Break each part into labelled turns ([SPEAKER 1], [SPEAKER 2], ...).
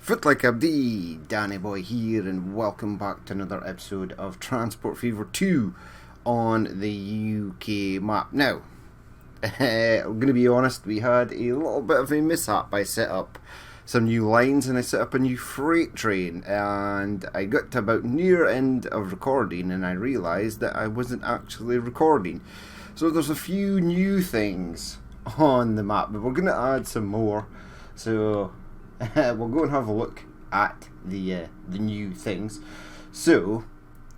[SPEAKER 1] Foot Like Abdi, Danny Boy here, and welcome back to another episode of Transport Fever 2 on the UK map. Now, I'm going to be honest, we had a little bit of a mishap. I set up some new lines and I set up a new freight train, and I got to about near end of recording and I realised that I wasn't actually recording. So there's a few new things on the map, but we're going to add some more. So we'll go and have a look at the new things. So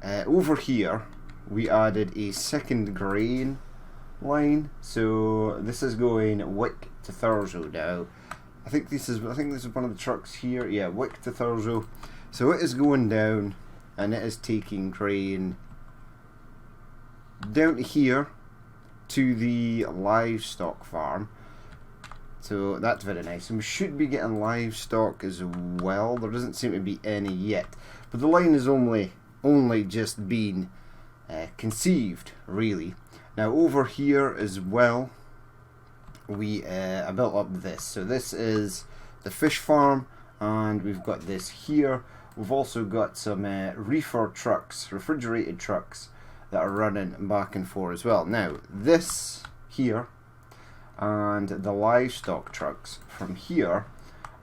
[SPEAKER 1] over here we added a second grain line. So this is going Wick to Thurso now. I think this is one of the trucks here. Yeah, Wick to Thurso. So it is going down, and it is taking grain down to here to the livestock farm. So that's very nice, and we should be getting livestock as well. There doesn't seem to be any yet, but the line is only just been conceived, really. Now over here as well, I built up this. So this is the fish farm, and we've got this here. We've also got some reefer trucks, refrigerated trucks that are running back and forth as well. Now this here and the livestock trucks from here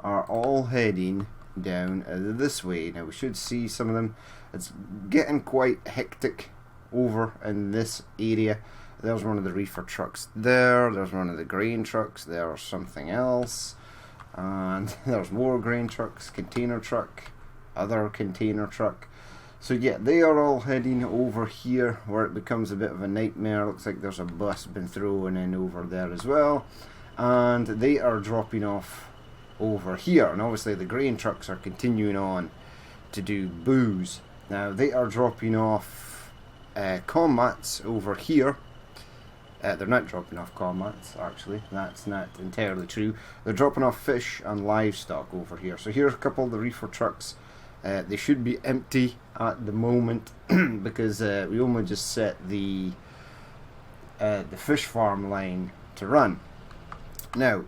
[SPEAKER 1] are all heading down this way. Now we should see some of them. It's getting quite hectic over in this area. There's one of the reefer trucks there, there's one of the grain trucks, there's something else, and there's more grain trucks, container truck, other container truck. So yeah, they are all heading over here where it becomes a bit of a nightmare. Looks like there's a bus been thrown in over there as well. And they are dropping off over here. And obviously the grain trucks are continuing on to do booze. Now they are dropping off commats over here. They're not dropping off commats, actually. That's not entirely true. They're dropping off fish and livestock over here. So here's a couple of the reefer trucks. They should be empty at the moment because we only just set the fish farm line to run. Now,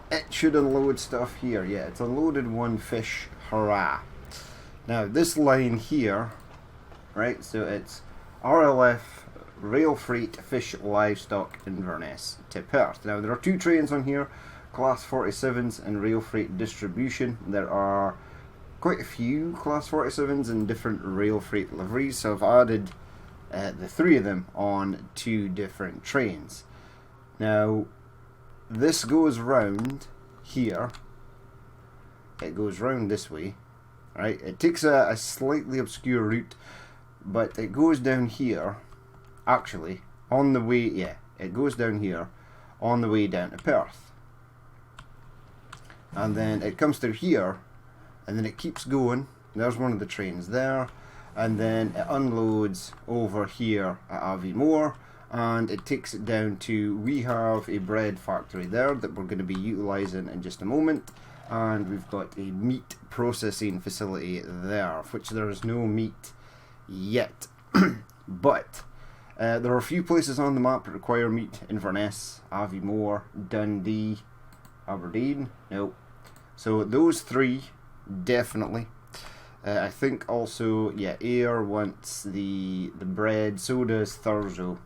[SPEAKER 1] it should unload stuff here. Yeah, it's unloaded one fish. Hurrah! Now, this line here, right, so it's RLF, Rail Freight, Fish, Livestock, Inverness to Perth. Now, there are two trains on here, Class 47s and Rail Freight Distribution. There are quite a few Class 47s and different rail freight liveries, so I've added the three of them on two different trains. Now this goes round here, it goes round this way, right? It takes a slightly obscure route, but it goes down here, actually, on the way, yeah, it goes down here on the way down to Perth, and then it comes through here, and then it keeps going. There's one of the trains there, and then it unloads over here at Aviemore, and it takes it down to, we have a bread factory there that we're going to be utilising in just a moment, and we've got a meat processing facility there, of which there is no meat yet. But there are a few places on the map that require meat: Inverness, Aviemore, Dundee, Aberdeen. Nope. So those three definitely. I think also, yeah, Ayr wants the bread, so does Thurso.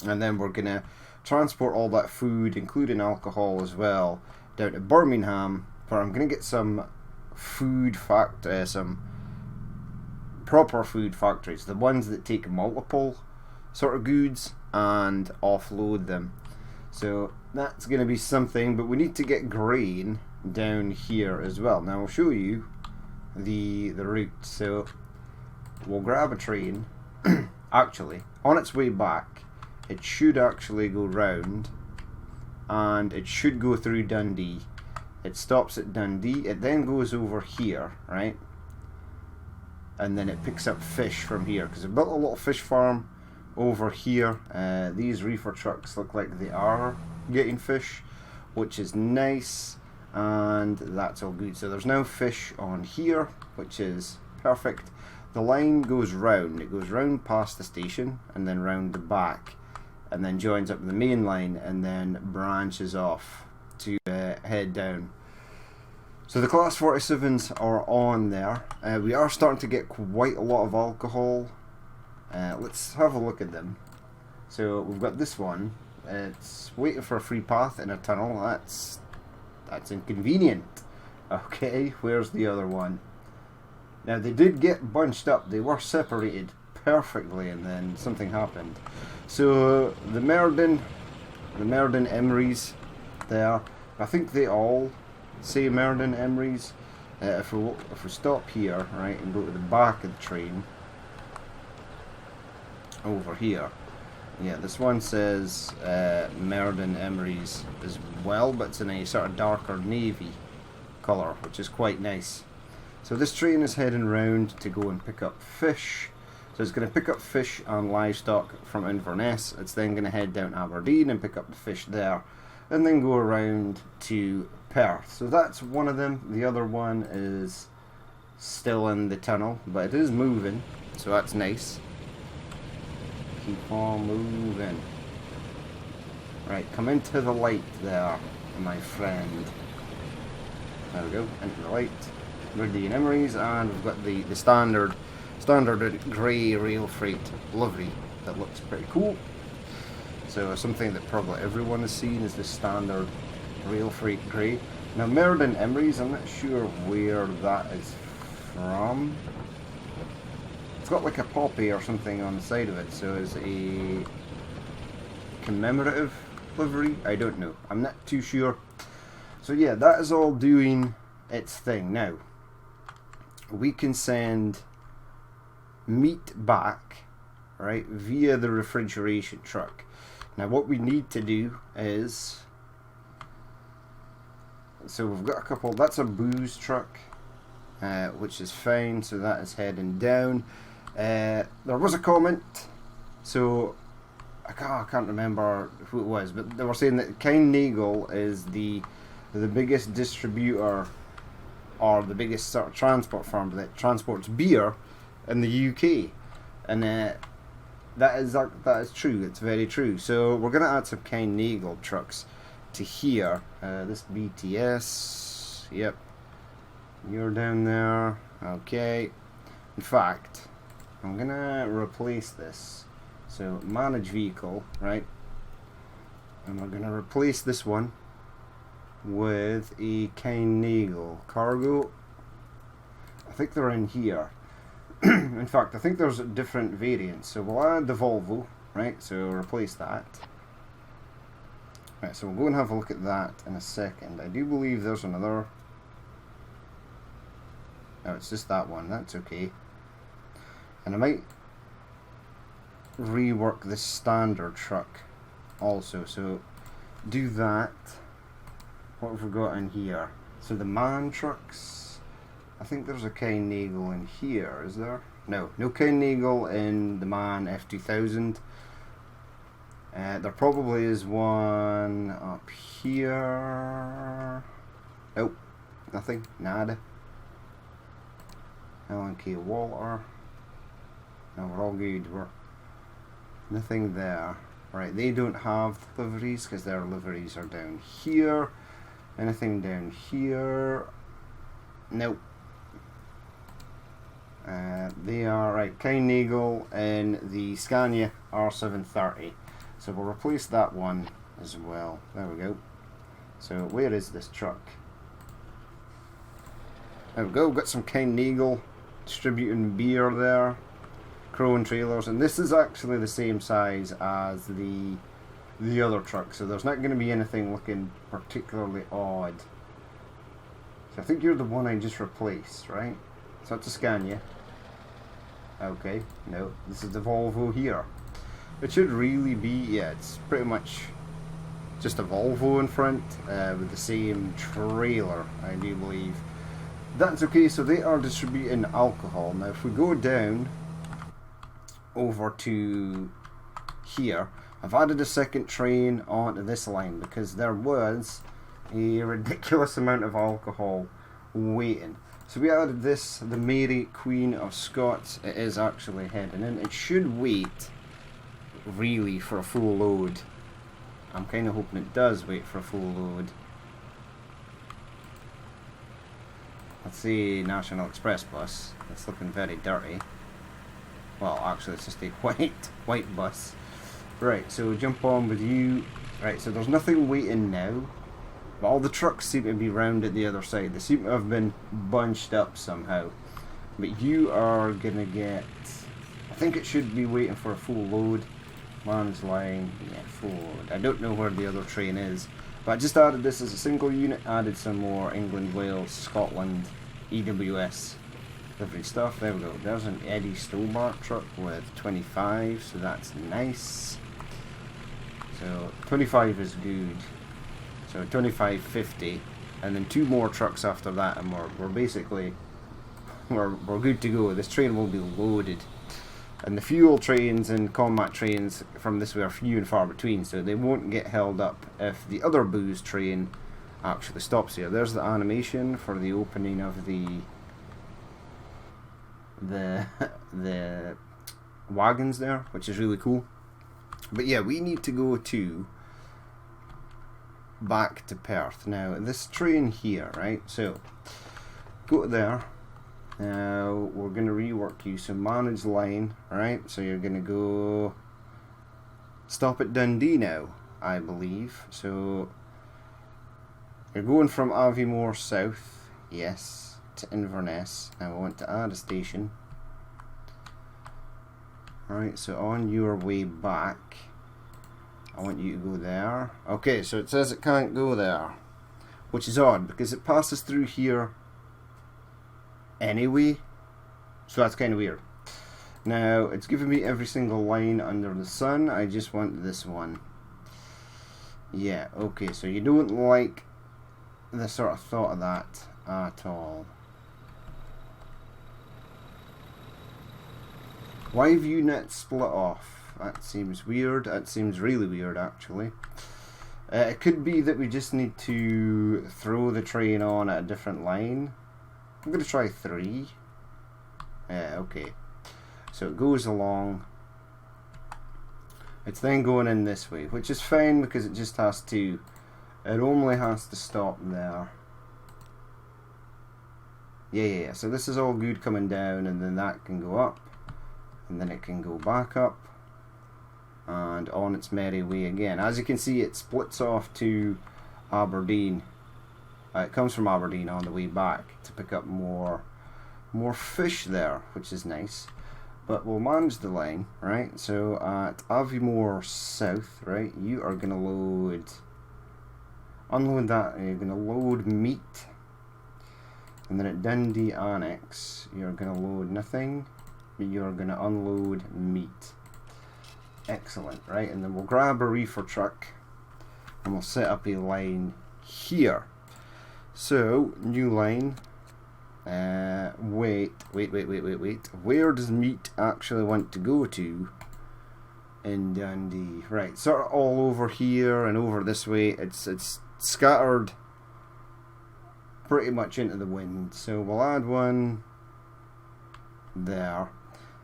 [SPEAKER 1] And then we're going to transport all that food, including alcohol as well, down to Birmingham, where I'm going to get some some proper food factories, the ones that take multiple sort of goods and offload them. So that's going to be something, but we need to get grain down here as well. Now I'll show you the route. So we'll grab a train. Actually, on its way back, it should actually go round, and it should go through Dundee. It stops at Dundee, it then goes over here, right? And then it picks up fish from here, because I built a little fish farm over here. These reefer trucks look like they are getting fish, which is nice, and that's all good. So there's no fish on here, which is perfect. The line goes round, it goes round past the station and then round the back, and then joins up the main line and then branches off to head down. So the Class 47s are on there. We are starting to get quite a lot of alcohol. Let's have a look at them. So we've got this one. It's waiting for a free path in a tunnel. That's inconvenient. Okay, where's the other one? Now they did get bunched up. They were separated perfectly, and then something happened. So the Merdin Emeries there. I think they all say Merdin Emeries. If we stop here, right, and go to the back of the train over here. Yeah, this one says Merdin Emeries as well, but it's in a sort of darker navy colour, which is quite nice. So this train is heading round to go and pick up fish. So it's going to pick up fish and livestock from Inverness. It's then going to head down Aberdeen and pick up the fish there, and then go around to Perth. So that's one of them. The other one is still in the tunnel, but it is moving, so that's nice. Keep on moving. Right, come into the light there, my friend. There we go, into the light. Meridian Emeries, and we've got the standard grey rail freight livery that looks pretty cool. So something that probably everyone has seen is the standard rail freight grey. Now Merdin Emeries, I'm not sure where that is from. It's got like a poppy or something on the side of it, so it's a commemorative livery. I don't know. I'm not too sure. So yeah, that is all doing its thing. Now we can send meat back, right, via the refrigeration truck. Now what we need to do is, so we've got a couple. That's a booze truck, which is fine, so that is heading down. There was a comment, so I can't remember who it was, but they were saying that Kinnagle is the biggest distributor, or the biggest sort of transport firm that transports beer in the UK, and that is true. It's very true. So we're going to add some Kinnagle trucks to here. This BTS, yep, you're down there. Okay. In fact, I'm going to replace this. So manage vehicle, right? And we're going to replace this one with a Kinnagle cargo. I think they're in here. In fact, I think there's different variants. So we'll add the Volvo, right? So replace that. Right, so we'll go and have a look at that in a second. I do believe there's another. No, it's just that one. That's okay. And I might rework this standard truck also. So do that. What have we got in here? So the MAN trucks. I think there's a Kinnagle in here, is there? No Kinnagle in the MAN F2000. There probably is one up here. Nope, nothing, nada. L&K Walter. No, we're all good. We're nothing there. Right, they don't have liveries because their liveries are down here. Anything down here? Nope. They are right. Kinnagle and the Scania R730. So we'll replace that one as well. There we go. So where is this truck? There we go. Got some Kinnagle distributing beer there. Crone trailers, and this is actually the same size as the other truck, so there's not going to be anything looking particularly odd. So I think you're the one I just replaced, right? So that's a Scania. Okay, no, this is the Volvo here. It should really be, yeah, it's pretty much just a Volvo in front with the same trailer, I do believe. That's okay, so they are distributing alcohol. Now if we go down over to here, I've added a second train onto this line because there was a ridiculous amount of alcohol waiting. So we added this, the Mary Queen of Scots. It is actually heading in. It should wait really for a full load. I'm kind of hoping it does wait for a full load. say National Express bus. It's looking very dirty. Well, actually, it's just a white bus. Right, so jump on with you. Right, so there's nothing waiting now. But all the trucks seem to be round at the other side. They seem to have been bunched up somehow. But you are going to get... I think it should be waiting for a full load. Man's line, yeah, full load. I don't know where the other train is. But I just added this as a single unit. Added some more England, Wales, Scotland, EWS delivery stuff. There we go. There's an Eddie Stobart truck with 25. So that's nice. So 25 is good. So 25.50, and then 2 more trucks after that, and we're basically we're good to go. This train will be loaded, and the fuel trains and combat trains from this way are few and far between, so they won't get held up if the other booze train actually stops here. There's the animation for the opening of the wagons there, which is really cool. But yeah, we need to go to back to Perth. Now this train here, right, so go to there. Now we're going to rework you, so manage line, right, so you're going to go stop at Dundee now, I believe. So you're going from Aviemore South, yes, to Inverness. Now I want to add a station. Right, so on your way back I want you to go there. Okay, so it says it can't go there, which is odd because it passes through here anyway, so that's kind of weird. Now it's giving me every single line under the sun. I just want this one. Yeah, okay, so you don't like the sort of thought of that at all. Why have units split off? That seems weird. That seems really weird, actually. It could be that we just need to throw the train on at a different line. I'm going to try 3. Yeah, okay. So it goes along. It's then going in this way, which is fine because it just has to... It only has to stop there. Yeah. So this is all good coming down, and then that can go up. And then it can go back up. And on its merry way again. As you can see, it splits off to Aberdeen. It comes from Aberdeen on the way back to pick up more fish there, which is nice. But we'll manage the line, right? So at Aviemore South, right, you are going to unload that, and you're going to load meat. And then at Dundee Annex, you're going to load nothing, but you're going to unload meat. Excellent, right? And then we'll grab a reefer truck and we'll set up a line here. So, new line. Wait. Where does meat actually want to go to in Dundee? Right, sort of all over here and over this way. It's scattered pretty much into the wind. So we'll add one there.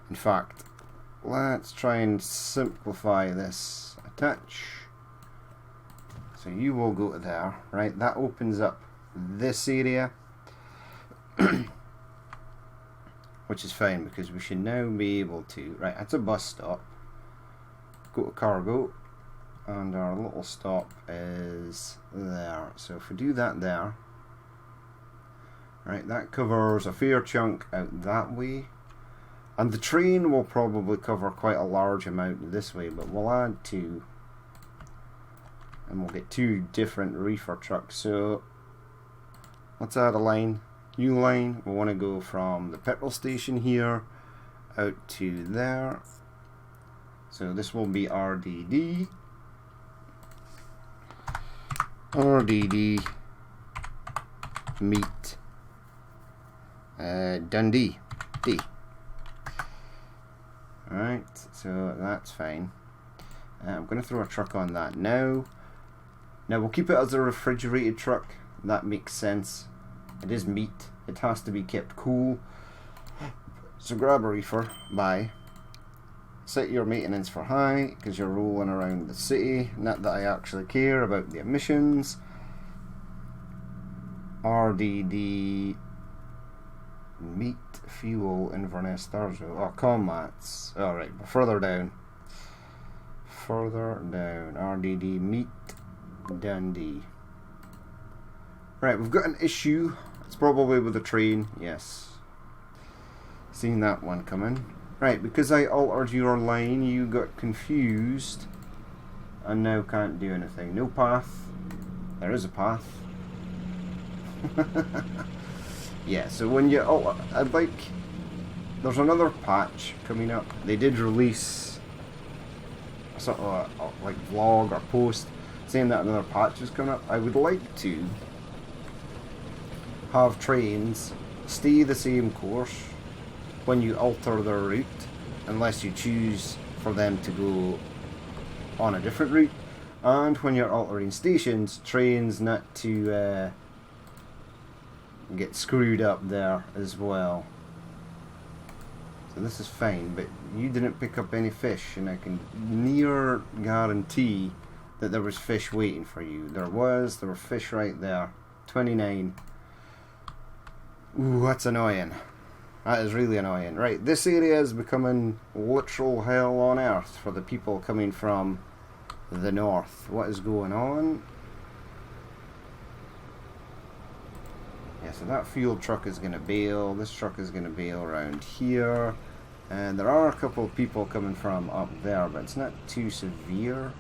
[SPEAKER 1] In fact, let's try and simplify this a touch. So you will go to there, right? That opens up this area, which is fine because we should now be able to, right, that's a bus stop. Go to cargo, and our little stop is there. So if we do that there, right, that covers a fair chunk out that way. And the train will probably cover quite a large amount this way, but we'll add 2. And we'll get 2 different reefer trucks. So let's add a line. New line. We want to go from the petrol station here out to there. So this will be RDD. RDD meet Dundee D. Alright, so that's fine. I'm going to throw a truck on that now. Now we'll keep it as a refrigerated truck. That makes sense. It is meat. It has to be kept cool. So grab a reefer. Bye. Set your maintenance for high because you're rolling around the city. Not that I actually care about the emissions. RDD Meat, fuel, Inverness, Thurso. Oh, combats. Alright, further down. Further down. RDD, meat, Dundee. Right, we've got an issue. It's probably with the train. Yes. Seen that one coming. Right, because I altered your line, you got confused. And now can't do anything. No path. There is a path. Yeah, so when you alter, I'd like, there's another patch coming up. They did release a sort of like vlog or post saying that another patch is coming up. I would like to have trains stay the same course when you alter their route, unless you choose for them to go on a different route, and when you're altering stations, trains not to get screwed up there as well. So this is fine, but you didn't pick up any fish, and I can near guarantee that there was fish waiting for you. There were fish right there. 29. Ooh, that's annoying. That is really annoying. Right, this area is becoming literal hell on earth for the people coming from the north. What is going on? Yeah, so that fuel truck is going to bail. This truck is going to bail around here. And there are a couple of people coming from up there, but it's not too severe.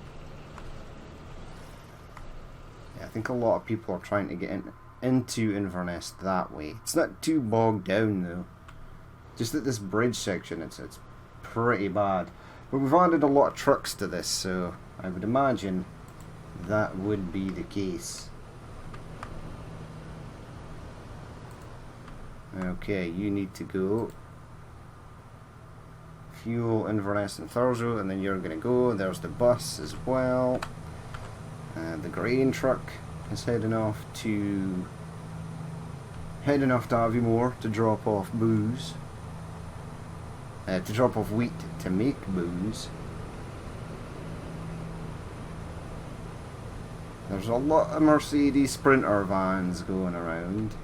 [SPEAKER 1] Yeah, I think a lot of people are trying to get into Inverness that way. It's not too bogged down though. Just at this bridge section, it's pretty bad. But we've added a lot of trucks to this, so I would imagine that would be the case. Okay, you need to go. Fuel, Inverness and Thurso, and then you're going to go. There's the bus as well. The grain truck is heading off to Aviemore to drop off booze. To drop off wheat to make booze. There's a lot of Mercedes Sprinter vans going around.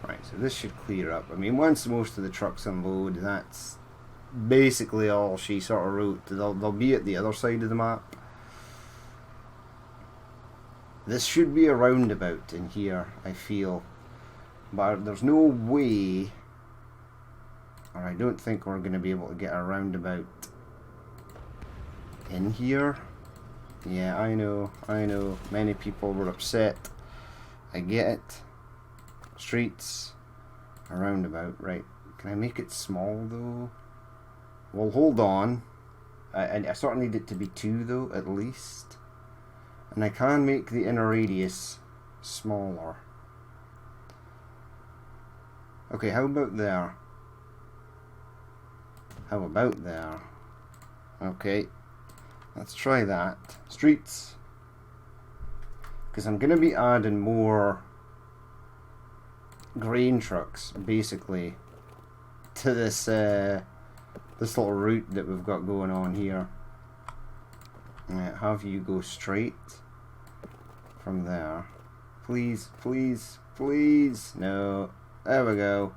[SPEAKER 1] Right, so this should clear up. I mean, once most of the trucks unload, that's basically all she sort of wrote. They'll be at the other side of the map. This should be a roundabout in here, I feel. But there's no way, or I don't think we're going to be able to get a roundabout in here. Yeah, I know. Many people were upset. I get it. Streets, a roundabout, right. Can I make it small though? Well, hold on. I sort of need it to be 2 though, at least. And I can make the inner radius smaller. Okay, how about there? How about there? Okay, let's try that. Streets. Because I'm going to be adding more grain trucks, basically, to this this little route that we've got going on here. Have you go straight from there. Please, please, please. No. There we go.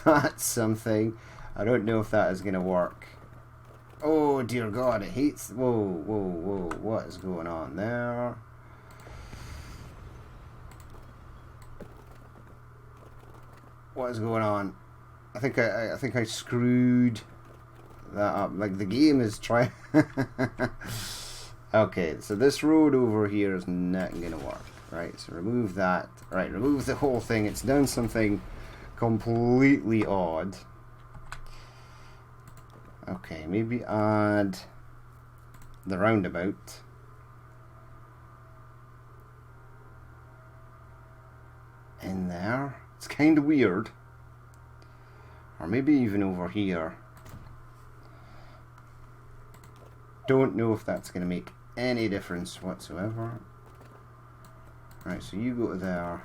[SPEAKER 1] That's something. I don't know if that is going to work. Oh, dear God, it hates... Whoa, whoa, whoa. What is going on there? What is going on? I think I screwed that up. Like, the game is trying... Okay, so this road over here is not going to work. Right, so remove that. Right, remove the whole thing. It's done something completely odd. Okay, maybe add the roundabout. In there. It's kind of weird. Or maybe even over here. Don't know if that's going to make any difference whatsoever. Right, so you go to there.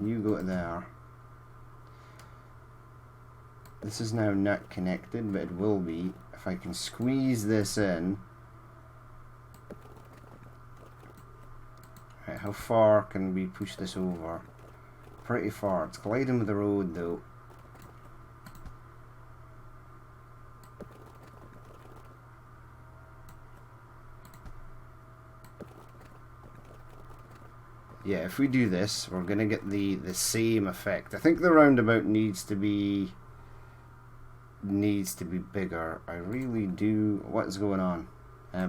[SPEAKER 1] You go to there. This is now not connected, but it will be if I can squeeze this in. Right, Right, how far can we push this over? Pretty far. It's colliding with the road though. Yeah, if we do this, we're gonna get the same effect. I think the roundabout needs to be bigger. I really do. What's going on?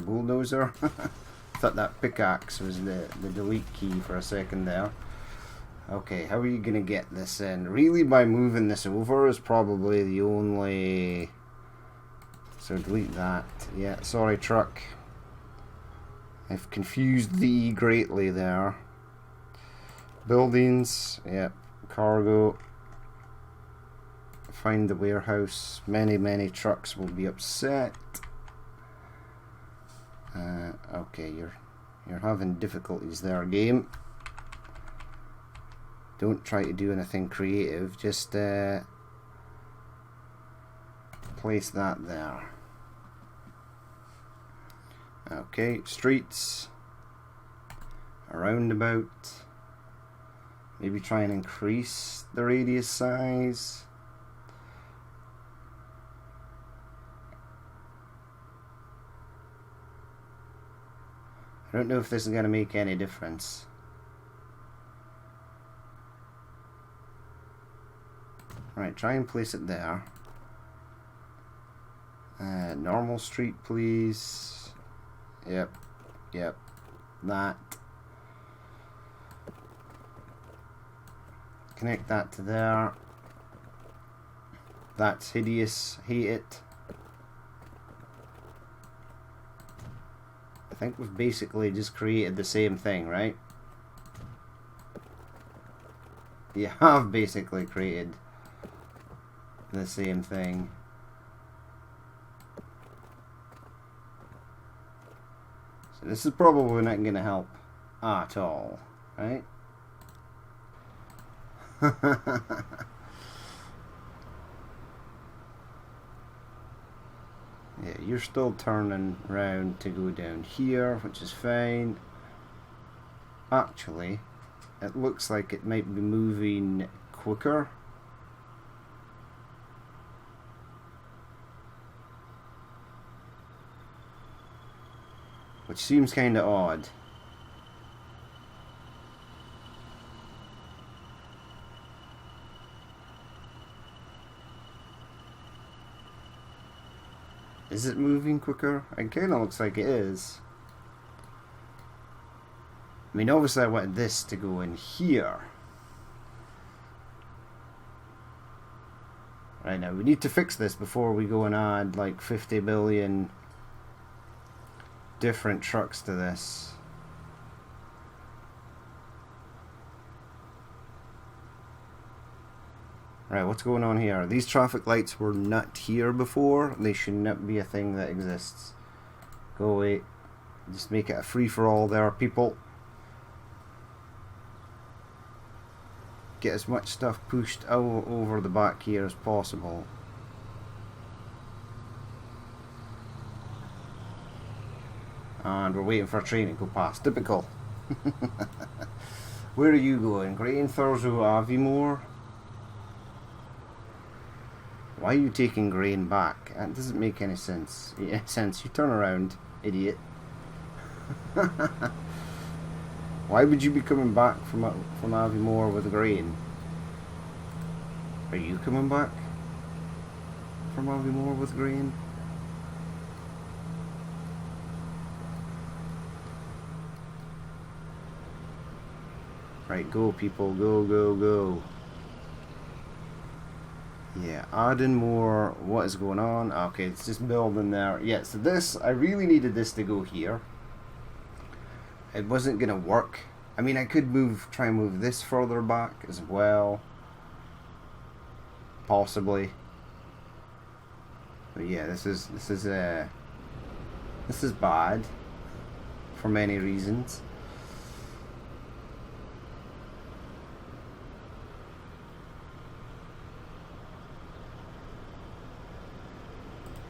[SPEAKER 1] Bulldozer? Thought that pickaxe was the delete key for a second there. Okay, how are you gonna get this in? Really, by moving this over is probably the only. So delete that. Yeah, sorry, truck. I've confused thee greatly there. Buildings, yep, cargo, find the warehouse. Many trucks will be upset. Okay, you're having difficulties there, game. Don't try to do anything creative, just place that there. Okay, streets, a roundabout. Maybe try and increase the radius size. I don't know if this is going to make any difference. Right, try and place it there. Normal street, please. Yep. That. Connect that to there. That's hideous. Hate it. I think we've basically just created the same thing, right? You have basically created the same thing. So this is probably not going to help at all, right? Yeah, you're still turning round to go down here, which is fine. Actually, it looks like it might be moving quicker. Which seems kind of odd. Is it moving quicker? It kind of looks like it is. I mean, obviously I want this to go in here. Right, now we need to fix this before we go and add like 50 billion different trucks to this. Right, what's going on here? These traffic lights were not here before. They should not be a thing that exists. Go away. Just make it a free-for-all there, people. Get as much stuff pushed out over the back here as possible. And we're waiting for a train to go past. Typical. Where are you going? Grain Thurso Aviemore? Why are you taking grain back? That doesn't make any sense. You turn around, idiot. Why would you be coming back from Aviemore with grain? Are you coming back from Aviemore with grain? Right, go people, go. Yeah, adding more. What is going on? Okay, it's just building there. Yeah, so this, I really needed this to go here. It wasn't gonna work. I mean, I could try and move this further back as well, possibly. But yeah, this is bad for many reasons.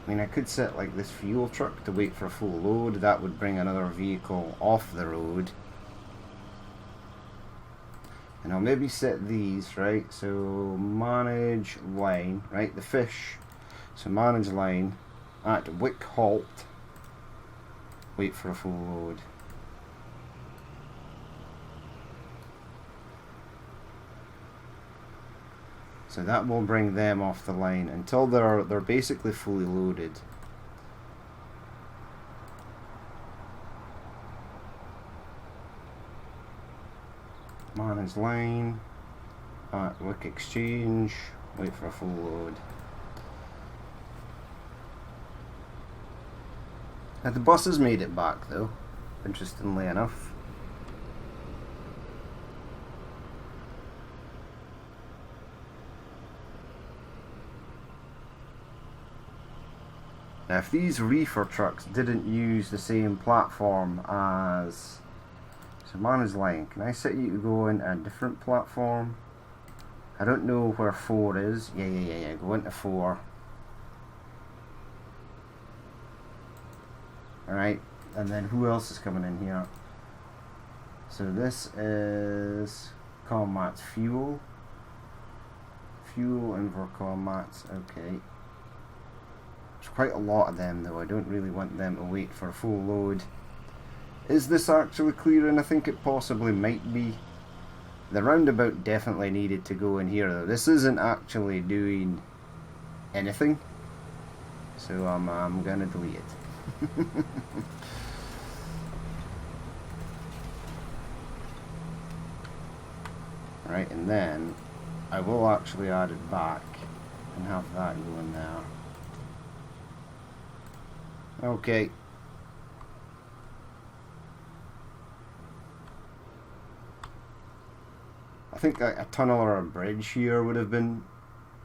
[SPEAKER 1] I mean, I could set like this fuel truck to wait for a full load. That would bring another vehicle off the road. And I'll maybe set these, right? So manage line, right? The fish. So manage line at Wick halt. Wait for a full load. So that will bring them off the line until they're basically fully loaded. Manage line at Wick exchange. Wait for a full load. Now the bus has made it back though, interestingly enough. Now if these reefer trucks didn't use the same platform as... So manage line, can I set you to go in a different platform? I don't know where 4 is. Yeah, go into 4. Alright, and then who else is coming in here? So this is Comats Fuel. Fuel and Comats, okay. There's quite a lot of them though, I don't really want them to wait for a full load. Is this actually clearing? I think it possibly might be. The roundabout definitely needed to go in here though. This isn't actually doing anything. So I'm gonna delete it. Right, and then I will actually add it back and have that go in there. Okay. I think a tunnel or a bridge here would have been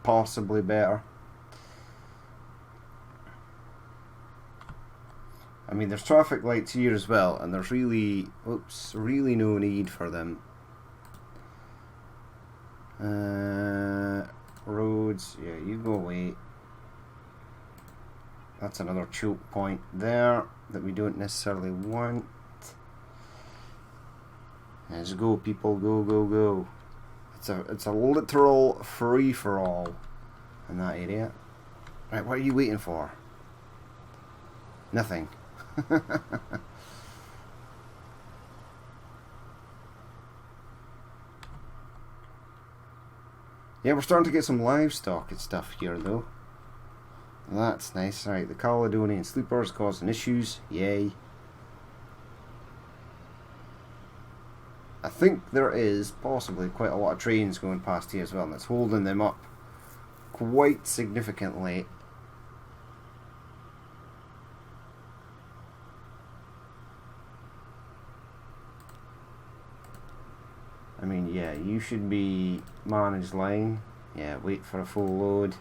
[SPEAKER 1] possibly better. I mean, there's traffic lights here as well, and there's really, really no need for them. Roads, yeah, you go away. That's another choke point there that we don't necessarily want. Let's go, people, go, go, go. It's a literal free-for-all in that area. Right, what are you waiting for? Nothing. Yeah, we're starting to get some livestock and stuff here, though. That's nice. Right, the Caledonian Sleepers causing issues. Yay. I think there is possibly quite a lot of trains going past here as well, and it's holding them up quite significantly. I mean, yeah, you should be managed line. Yeah, wait for a full load.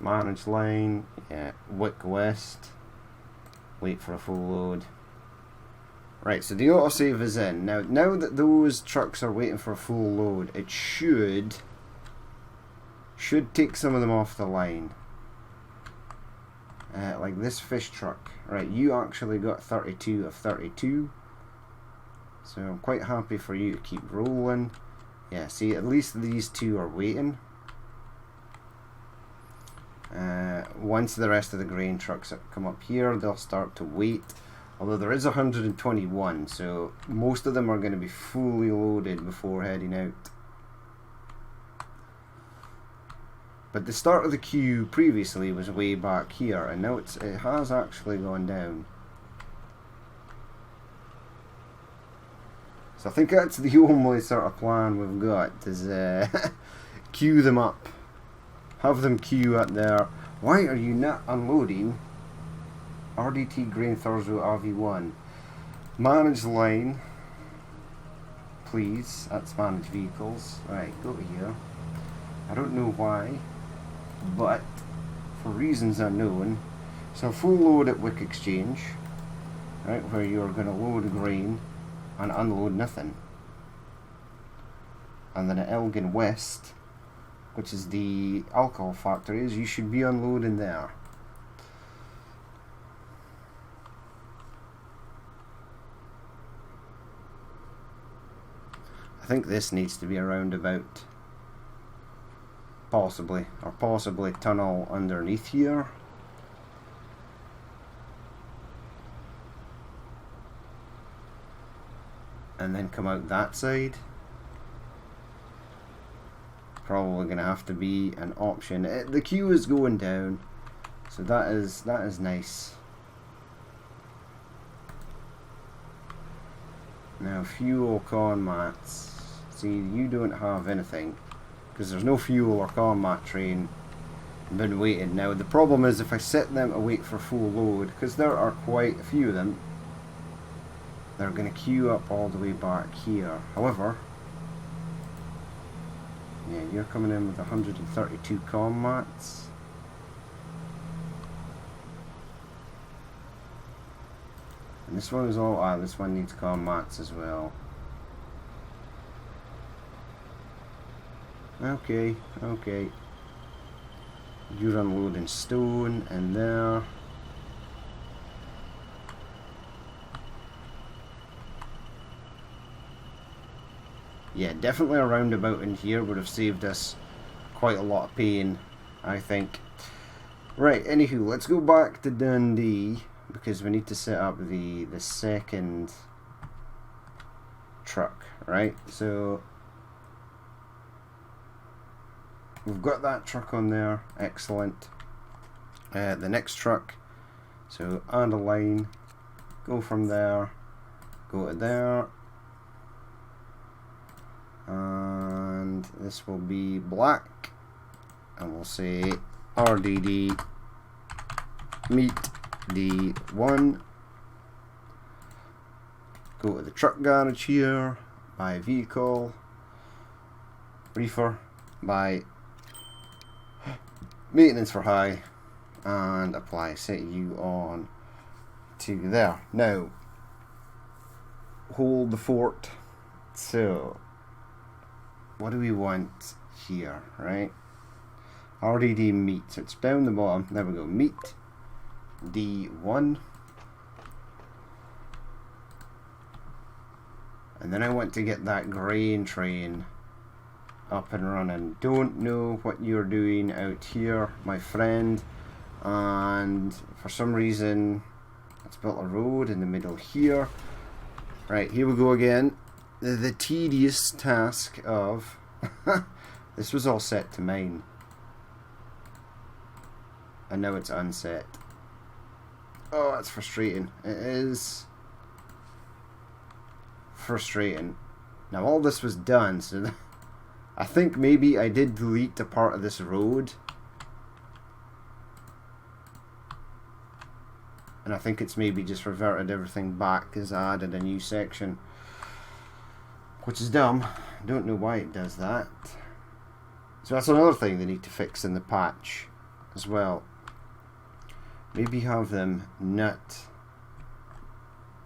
[SPEAKER 1] Managed line. Yeah, Wick West. Wait for a full load. Right, so the autosave is in. Now that those trucks are waiting for a full load, it should take some of them off the line. Like this fish truck. Right, you actually got 32 of 32. So I'm quite happy for you to keep rolling. Yeah, see, at least these two are waiting. Once the rest of the grain trucks come up here, they'll start to wait. Although there is 121, so most of them are going to be fully loaded before heading out. But the start of the queue previously was way back here, and now it has actually gone down. So I think that's the only sort of plan we've got, is queue them up. Have them queue at their... Why are you not unloading RDT Grain Thurso RV1? Manage line, please. That's manage vehicles. Right, go to here. I don't know why, but for reasons unknown. So full load at Wick Exchange, right, where you're going to load grain and unload nothing. And then at Elgin West, which is the alcohol factories, you should be unloading there. I think this needs to be a roundabout. Possibly. Or possibly tunnel underneath here. And then come out that side. Probably going to have to be an option. The queue is going down, so that is nice. Now fuel con mats. See, you don't have anything because there's no fuel or con mat train been waiting. Now the problem is if I set them to wait for full load, because there are quite a few of them, they're going to queue up all the way back here. However, yeah, you're coming in with 132 con mats. And this one is all, this one needs con mats as well. Okay, okay. You're unloading stone in there. Yeah, definitely a roundabout in here would have saved us quite a lot of pain, I think. Right, anywho, let's go back to Dundee because we need to set up the second truck, right? So we've got that truck on there, excellent. The next truck, so add a line, go from there, go to there. And this will be black, and we'll say RDD meet D1. Go to the truck garage here, buy vehicle, reefer, buy maintenance for high, and apply. Set you on to there. Now hold the fort. So what do we want here, right? RDD meet, so it's down the bottom. There we go, meet D1. And then I want to get that grain train up and running. Don't know what you're doing out here, my friend. And for some reason, it's built a road in the middle here. Right, here we go again. The tedious task of this was all set to mine and now it's unset. Oh, that's frustrating. It is frustrating. Now all this was done, so I think maybe I did delete a part of this road, and I think it's maybe just reverted everything back because I added a new section, which is dumb. Don't know why it does that. So that's another thing they need to fix in the patch as well. Maybe have them not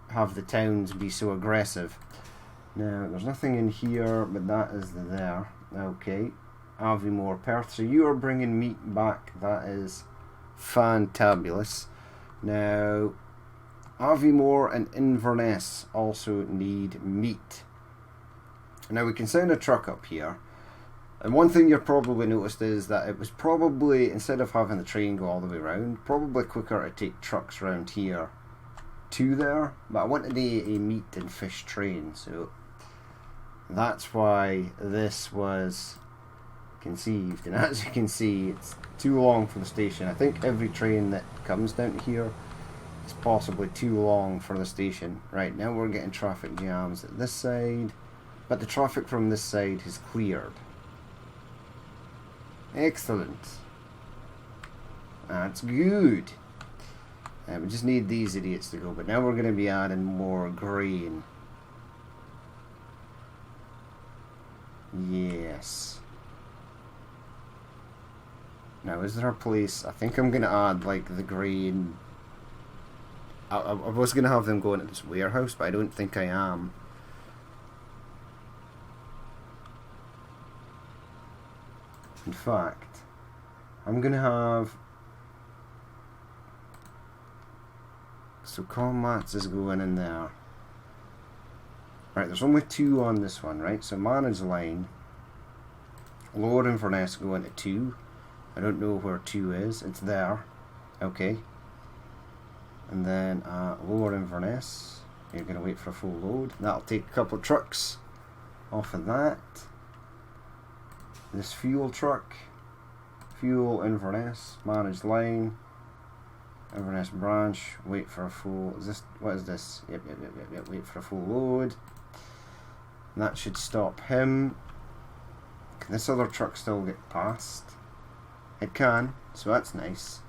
[SPEAKER 1] have the towns be so aggressive. Now there's nothing in here, but that is there. Okay, Aviemore, Perth. So you are bringing meat back. That is fantabulous. Now Aviemore and Inverness also need meat. Now we can send a truck up here, and one thing you've probably noticed is that it was probably, instead of having the train go all the way around, probably quicker to take trucks around here to there, but I wanted a meat and fish train, so that's why this was conceived. And as you can see, it's too long for the station. I think every train that comes down to here is possibly too long for the station. Right, now we're getting traffic jams at this side, but the traffic from this side has cleared. Excellent. That's good. We just need these idiots to go, but now we're going to be adding more grain. Yes. Now, is there a place? I think I'm going to add, like, the grain. I was going to have them go into this warehouse, but I don't think I am. In fact, I'm going to have... So Comats is going in there. Right, there's only 2 on this one, right? So manage line. Lower Inverness go into 2. I don't know where 2 is. It's there. Okay. And then Lower Inverness. You're going to wait for a full load. That'll take a couple of trucks off of that. This fuel truck. Fuel Inverness. Manage line. Inverness branch. Wait for a full... Is this... What is this? Yep. Wait for a full load. And that should stop him. Can this other truck still get past? It can, so that's nice.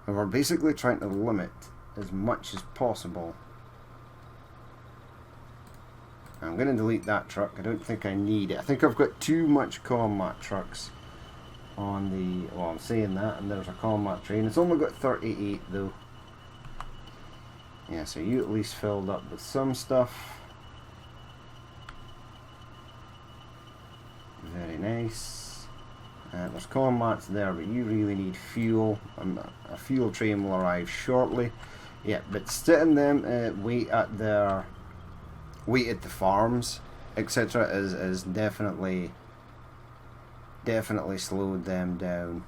[SPEAKER 1] And we're basically trying to limit as much as possible. I'm going to delete that truck. I don't think I need it. I think I've got too much combat trucks on the... Well, I'm saying that, and there's a combat train. It's only got 38 though. Yeah, so you at least filled up with some stuff. Very nice. There's combats there, but you really need fuel. A fuel train will arrive shortly. Yeah, but sitting them wait at the farms, etc. is definitely slowed them down.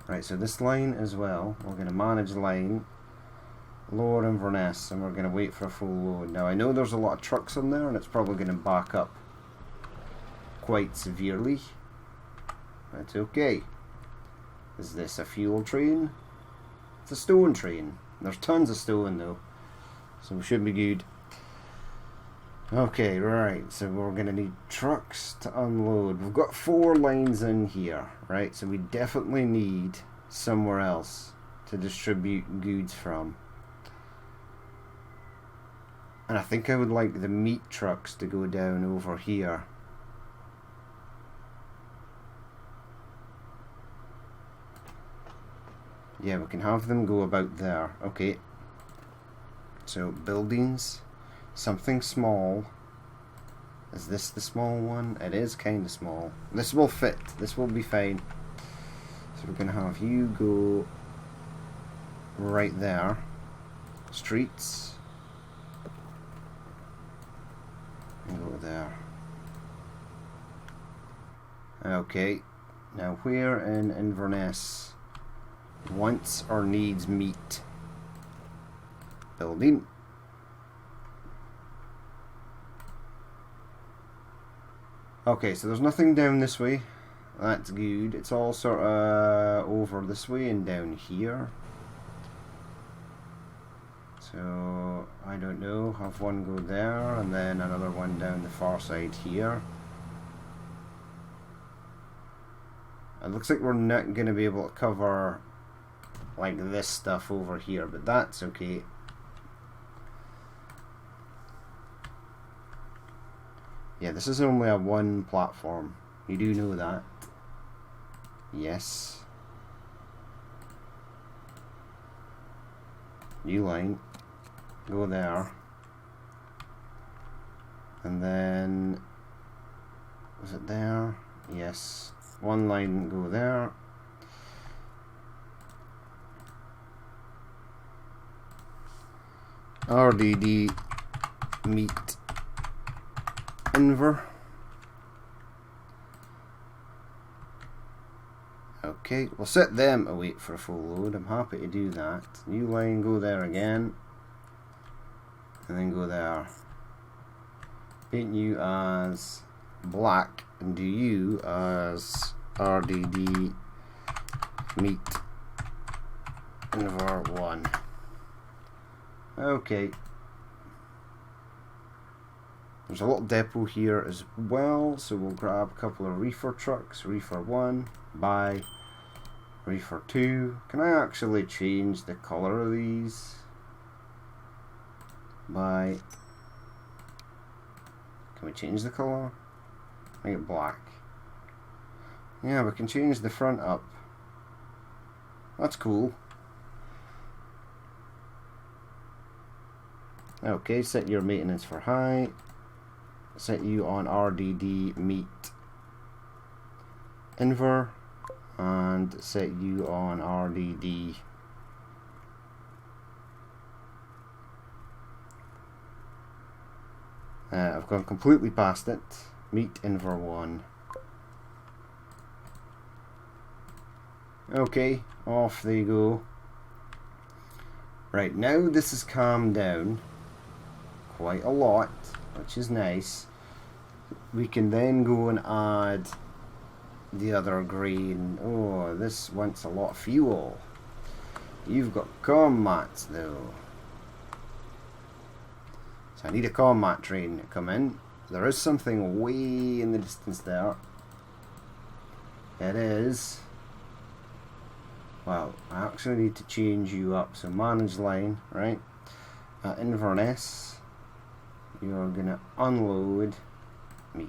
[SPEAKER 1] Right, so this line as well, we're going to manage line, Lower Inverness, and we're going to wait for a full load. Now I know there's a lot of trucks in there and it's probably going to back up quite severely. That's okay. Is this a fuel train? It's a stone train. There's tons of stone though, so we should be good. Okay, right, so we're going to need trucks to unload. We've got 4 lines in here, right? So we definitely need somewhere else to distribute goods from. And I think I would like the meat trucks to go down over here. Yeah, we can have them go about there. Okay. So, buildings. Something small. Is this the small one? It is kind of small. This will fit. This will be fine. So we're going to have you go right there. Streets. And go there. Okay. Now where in Inverness wants or needs meat? Building. Okay, so there's nothing down this way. That's good. It's all sort of over this way and down here. So, I don't know. Have one go there and then another one down the far side here. It looks like we're not going to be able to cover like this stuff over here, but that's okay. Yeah, this is only a 1 platform. You do know that. Yes. New line. Go there. And then... Was it there? Yes. 1 line go there. RDD meat Inver. Okay, we'll set them a wait for a full load. I'm happy to do that. New line, go there again. And then go there. Paint you as black and do you as RDD meat Inver 1. Okay. There's a little depot here as well, so we'll grab a couple of reefer trucks. Reefer 1, buy. Reefer 2. Can I actually change the color of these? Buy. Can we change the color? Make it black. Yeah, we can change the front up. That's cool. Okay, set your maintenance for high. Set you on RDD meat Inver and set you on RDD I've gone completely past it. Meet Inver 1. Okay, off they go. Right, now this has calmed down quite a lot, which is nice. We can then go and add the other grain. Oh, this wants a lot of fuel. You've got combat though. So I need a combat train to come in. There is something way in the distance there. It is. Well, I actually need to change you up. So manage line, right? At Inverness, you're gonna unload meat.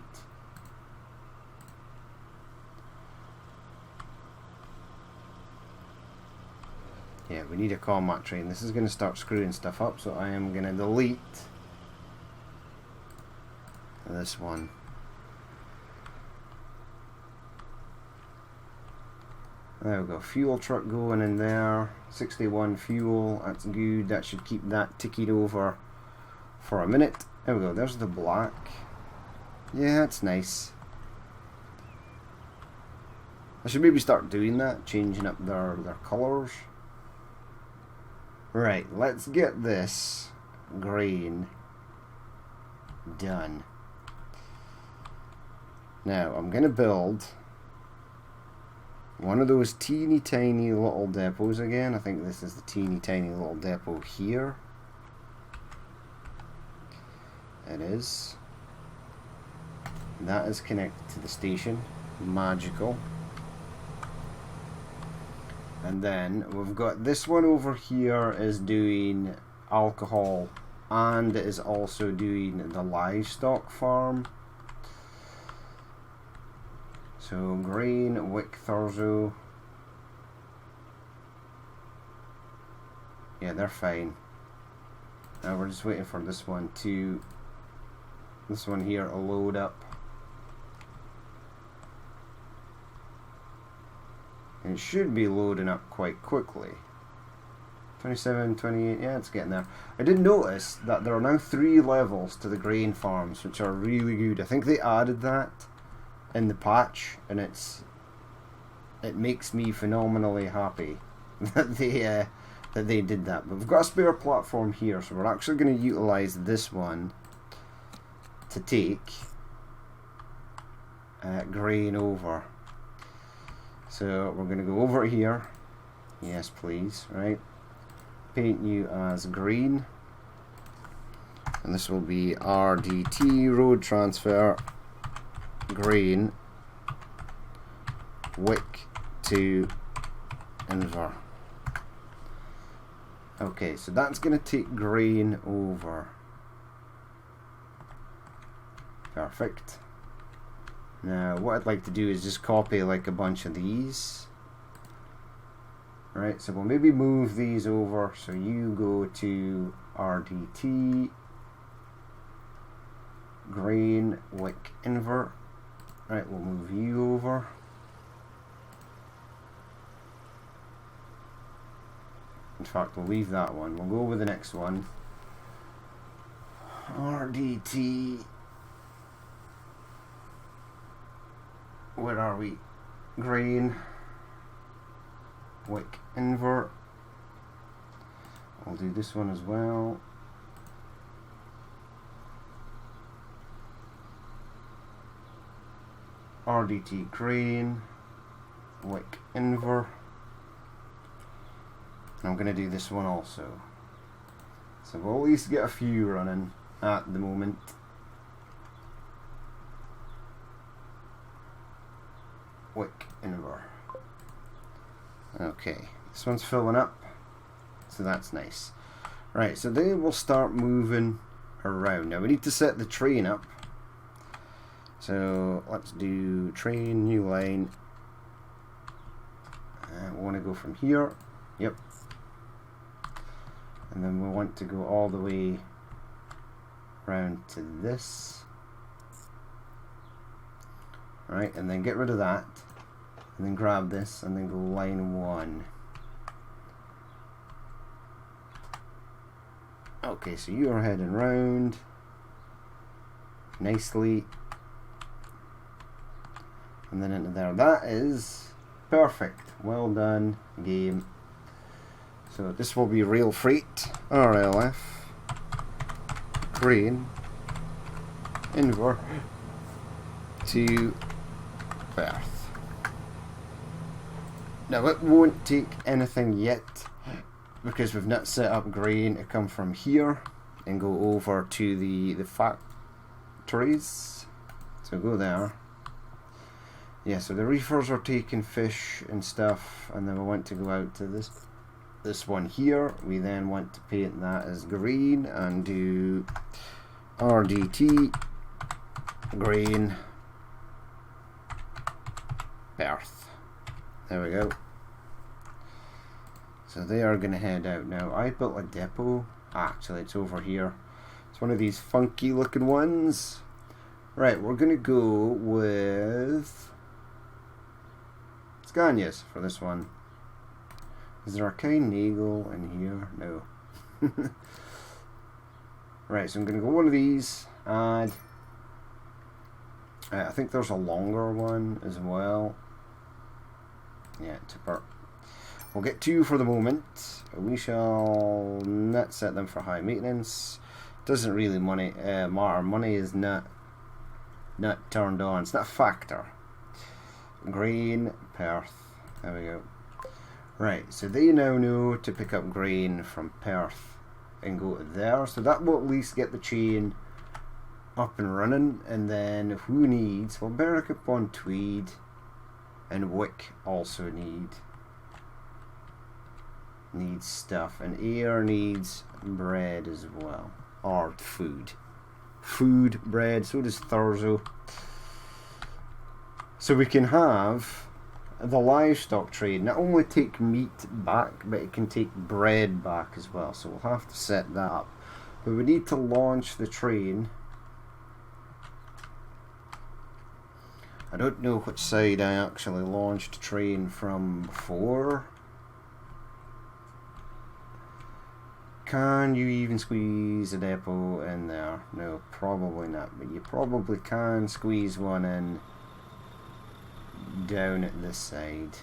[SPEAKER 1] Yeah, we need a combat train. This is gonna start screwing stuff up, so I am gonna delete this one. There we go, fuel truck going in there, 61 fuel, that's good, that should keep that ticking over for a minute. There we go, there's the black. Yeah, that's nice. I should maybe start doing that, changing up their colours. Right, let's get this grain done. Now, I'm going to build one of those teeny tiny little depots again. I think this is the teeny tiny little depot here. It is. That is connected to the station. Magical. And then we've got this one over here is doing alcohol, and it is also doing the livestock farm. So grain, Wick, Thurso. Yeah, they're fine. Now we're just waiting for this one here to load up. And it should be loading up quite quickly. 27, 28, yeah, it's getting there. I did notice that there are now 3 levels to the grain farms, which are really good. I think they added that in the patch, and it makes me phenomenally happy that they did that. But we've got a spare platform here, so we're actually going to utilize this one to take grain over. So we're going to go over here. Yes, please. Right. Paint you as green, and this will be RDT road transfer grain Wick to Inver. Okay, so that's going to take grain over. Perfect. Now what I'd like to do is just copy like a bunch of these. Right, so we'll maybe move these over. So you go to RDT grain Wick Inver. Right, we'll move you over. In fact, we'll leave that one. We'll go with the next one. RDT. Where are we? Grain Wick Inver. I'll do this one as well. RDT grain Wick Inver. And I'm going to do this one also. So we'll at least get a few running at the moment. Wick Inver. Okay, this one's filling up, so that's nice. Right, so they will start moving around. Now we need to set the train up. So let's do train, new line. We want to go from here. Yep. And then we want to go all the way around to this. Right, and then get rid of that. And then grab this and then go line 1. Okay, so you are heading round. nicely. And then into there. That is perfect. Well done, game. So this will be rail freight, RLF, grain, Inver to Perth. Now it won't take anything yet because we've not set up grain to come from here and go over to the factories. So go there. Yeah, so the reefers are taking fish and stuff, and then we want to go out to this one here. We then want to paint that as green and do RDT green Perth. There we go. So they are going to head out now. I built a depot. Actually, it's over here. It's one of these funky looking ones. Right, we're going to go with Scanias for this one. Is there a kind Nagel in here? No. Right, so I'm going to go one of these. Add. I think there's a longer one as well. Yeah, tipper. We'll get 2 for the moment. We shall not set them for high maintenance. Doesn't really matter. Money is not turned on. It's not a factor. Grain, Perth. There we go. Right, so they now know to pick up grain from Perth and go to there. So that will at least get the chain up and running. And then who needs? Well, Berwick upon Tweed and Wick also needs stuff. And Ayr needs bread as well. Or food. Food, bread, so does Thurso. So we can have the livestock trade not only take meat back, but it can take bread back as well. So we'll have to set that up. But we need to launch the train. I don't know which side I actually launched the train from before. Can you even squeeze a depot in there? No, probably not. But you probably can squeeze one in down at this side.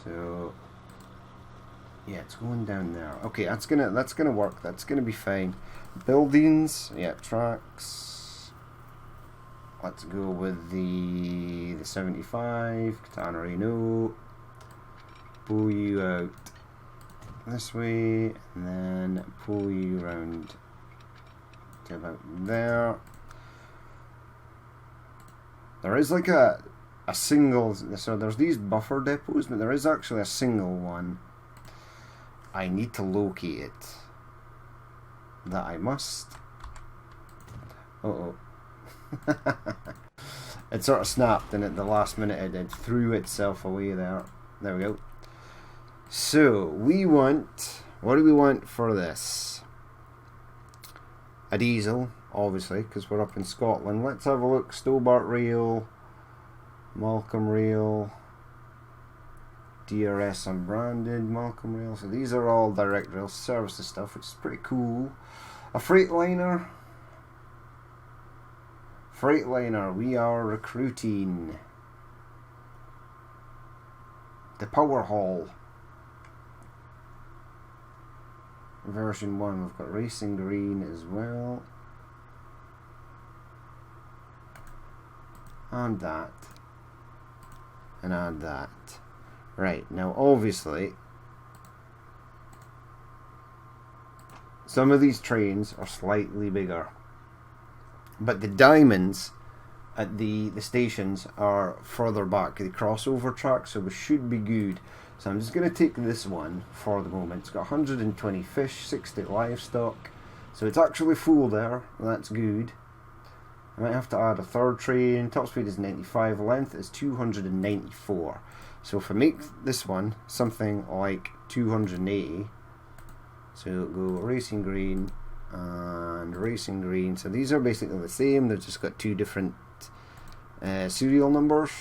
[SPEAKER 1] So yeah, it's going down there. Okay, that's gonna work. That's gonna be fine. Buildings, yeah, tracks. Let's go with the 75. Tannery, no. Pull you out this way, and then pull you around to about there. There is like a single, so there's these buffer depots, but there is actually a single one. I need to locate it. That I must. Uh-oh. It sort of snapped, and at the last minute it threw itself away there. There we go. So, we want, what do we want for this? A diesel, obviously, because we're up in Scotland. Let's have a look. Stobart Rail, Malcolm Rail, DRS unbranded, Malcolm Rail. So these are all direct rail services stuff, which is pretty cool. A Freightliner. Freightliner, we are recruiting. The Power Hall. Version 1, we've got Racing Green as well. And that. And add that. Right, now obviously some of these trains are slightly bigger. But the diamonds at the stations are further back, the crossover track, so we should be good. So I'm just going to take this one for the moment. It's got 120 fish, 60 livestock. So it's actually full there. That's good. I might have to add a third train. Top speed is 95. Length is 294. So if I make this one something like 280. So go Racing Green and Racing Green. So these are basically the same. They've just got 2 different serial numbers.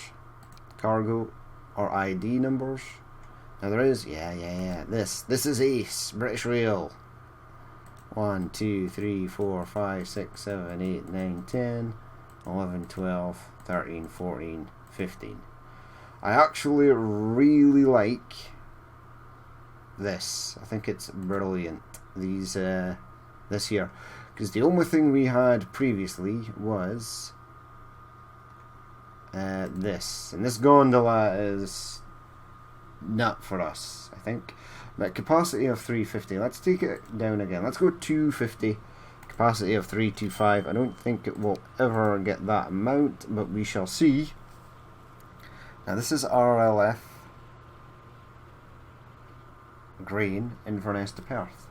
[SPEAKER 1] Cargo or ID numbers. Now there is, yeah. This is Ace, British Rail. 1, 2, 3, 4, 5, 6, 7, 8, 9, 10, 11, 12, 13, 14, 15. I actually really like this. I think it's brilliant. These this here, because the only thing we had previously was this, and this gondola is not for us, I think. But capacity of 350. Let's take it down again. Let's go 250. Capacity of 325. I don't think it will ever get that amount, but we shall see. Now this is RLF grain Inverness to Perth.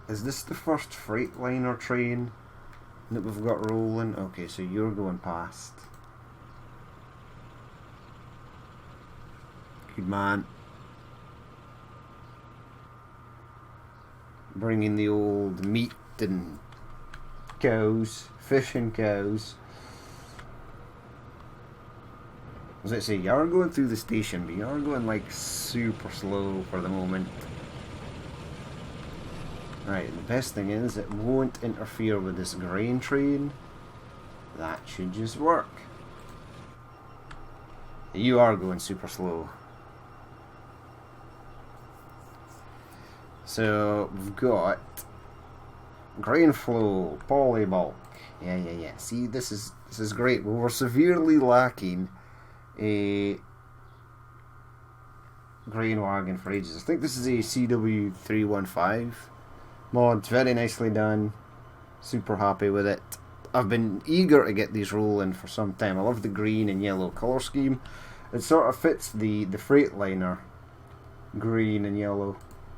[SPEAKER 1] Is this the first Freightliner train that we've got rolling? Okay, so you're going past. Good man. Bringing the old meat and cows, fish and cows. As I say, you are going through the station, but you are going like super slow for the moment. Right, the best thing is it won't interfere with this grain train. That should just work. You are going super slow. So we've got grain flow, poly bulk. Yeah. See, this is great. We were severely lacking a grain wagon for ages. I think this is a CW315 mod. Very nicely done. Super happy with it. I've been eager to get these rolling for some time. I love the green and yellow colour scheme. It sort of fits the Freightliner green and yellow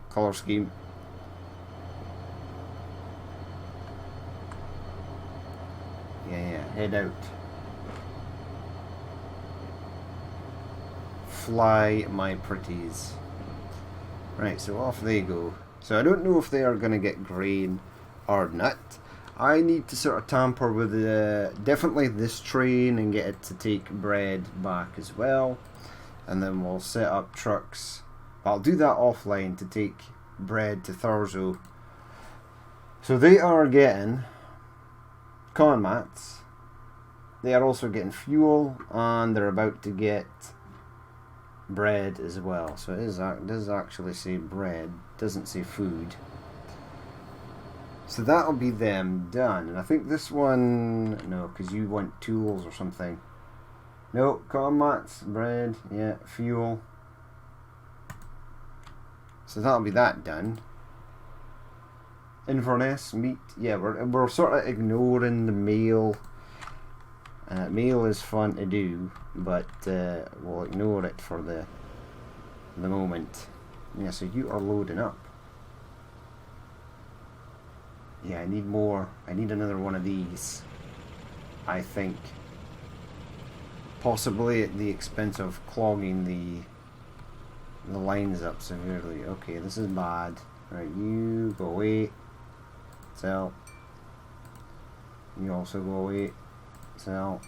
[SPEAKER 1] colour scheme. Yeah, head out. Fly, my pretties. Right, so off they go. So I don't know if they are going to get grain or not. I need to sort of tamper with definitely this train and get it to take bread back as well. And then we'll set up trucks. I'll do that offline to take bread to Thurso. So they are getting con mats. They are also getting fuel, and they're about to get bread as well. So it does actually say bread, doesn't say food. So that'll be them done. And I think this one, no, because you want tools or something. No, con mats, bread, yeah, fuel. So that'll be that done. Inverness meat, yeah, we're sort of ignoring the mail. Mail is fun to do, but we'll ignore it for the moment. Yeah, so you are loading up. Yeah, I need more. I need another one of these, I think. Possibly at the expense of clogging the lines up severely. Okay, this is bad. Right, you go away. Sell. You also go away. Sell.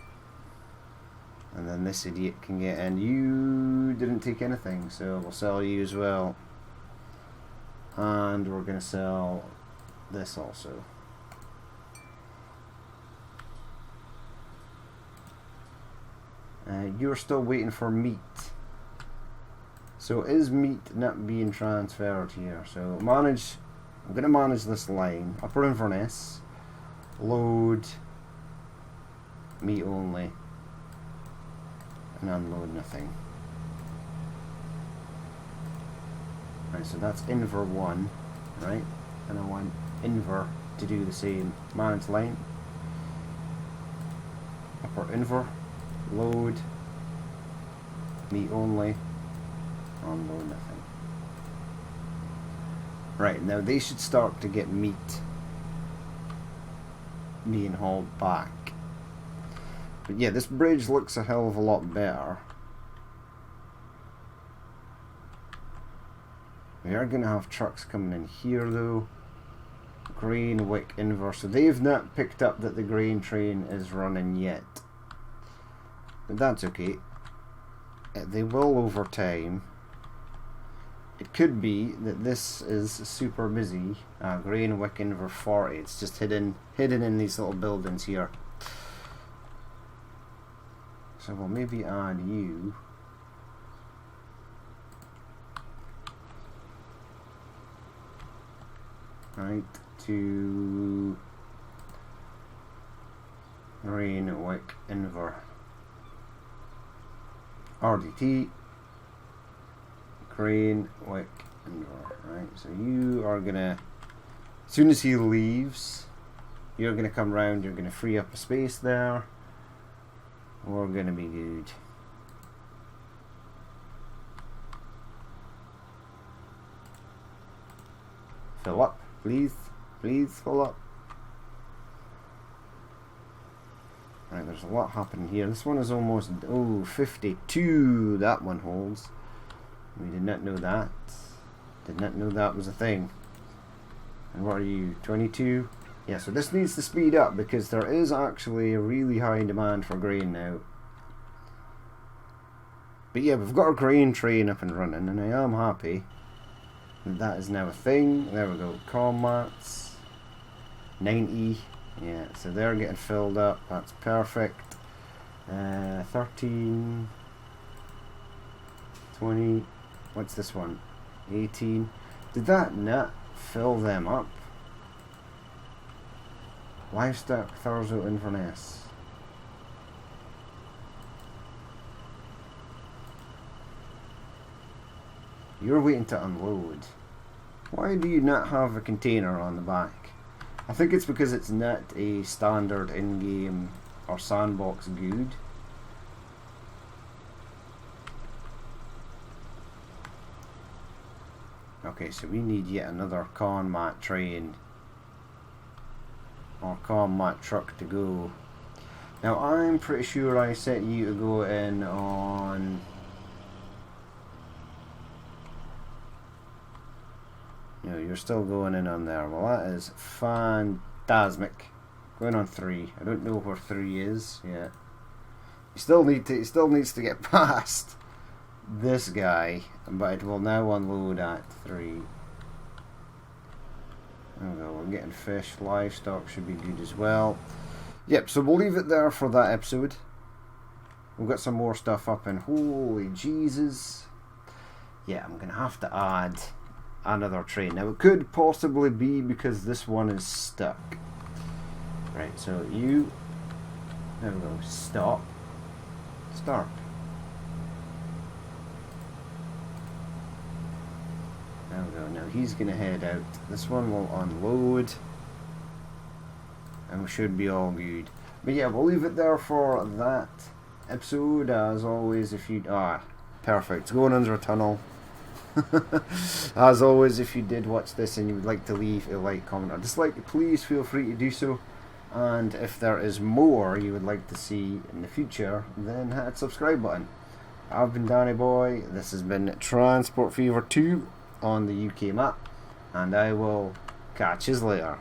[SPEAKER 1] And then this idiot can get in. You didn't take anything, so we'll sell you as well. And we're going to sell this also. You're still waiting for meat. So is meat not being transferred here? So I'm going to manage this line. Upper Inverness. Load. Meat only. And unload nothing. Right, so that's Inver 1. Right? And I want Inver to do the same. Manage line. Upper Inver. Load. Meat only. Unload nothing. Right, now they should start to get meat being hauled back. But yeah, this bridge looks a hell of a lot better. We are going to have trucks coming in here though. Grain, Wick, Inver. So they've not picked up that the grain train is running yet. But that's okay. They will over time. it could be that this is super busy. Grain Wick Inver 40. It's just hidden in these little buildings here. So we'll maybe add you. Right, to Grain Wick Inver RDT Grain Wick Inver. Right, so you are gonna, as soon as he leaves, you're gonna come round, you're gonna free up a space there. We're gonna be good. Fill up, please. Please fill up. Right, there's a lot happening here. This one is almost, 52. That one holds. We did not know that. Did not know that was a thing. And what are you, 22? Yeah, so this needs to speed up because there is actually a really high demand for grain now. But yeah, we've got our grain train up and running, and I am happy that that is now a thing. There we go. Commats 90. Yeah, so they're getting filled up. That's perfect. 13, 20. What's this one? 18. Did that not fill them up? Livestock Thurso Inverness. You're waiting to unload. Why do you not have a container on the back? I think it's because it's not a standard in-game or sandbox good. Okay, so we need yet another Conmat train or Conmat truck to go. Now I'm pretty sure I set you to go in on... No, you're still going in on there. Well, that is fantastic. Going on 3. I don't know where 3 is yet. You still needs to get past this guy, but it will now unload at 3. There we go. We're getting fish. Livestock should be good as well. Yep. So we'll leave it there for that episode. We've got some more stuff up, and holy Jesus! Yeah, I'm gonna have to add another train. Now it could possibly be because this one is stuck. Right, so you, there we go, stop, start. There we go, now he's going to head out. This one will unload and we should be all good. But yeah, we'll leave it there for that episode. As always, if you, perfect, it's going under a tunnel. As always, if you did watch this and you would like to leave a like, comment or dislike, please feel free to do so. And if there is more you would like to see in the future, then hit that subscribe button. I've been Danny Boy, this has been Transport Fever 2 on the UK map, and I will catch you later.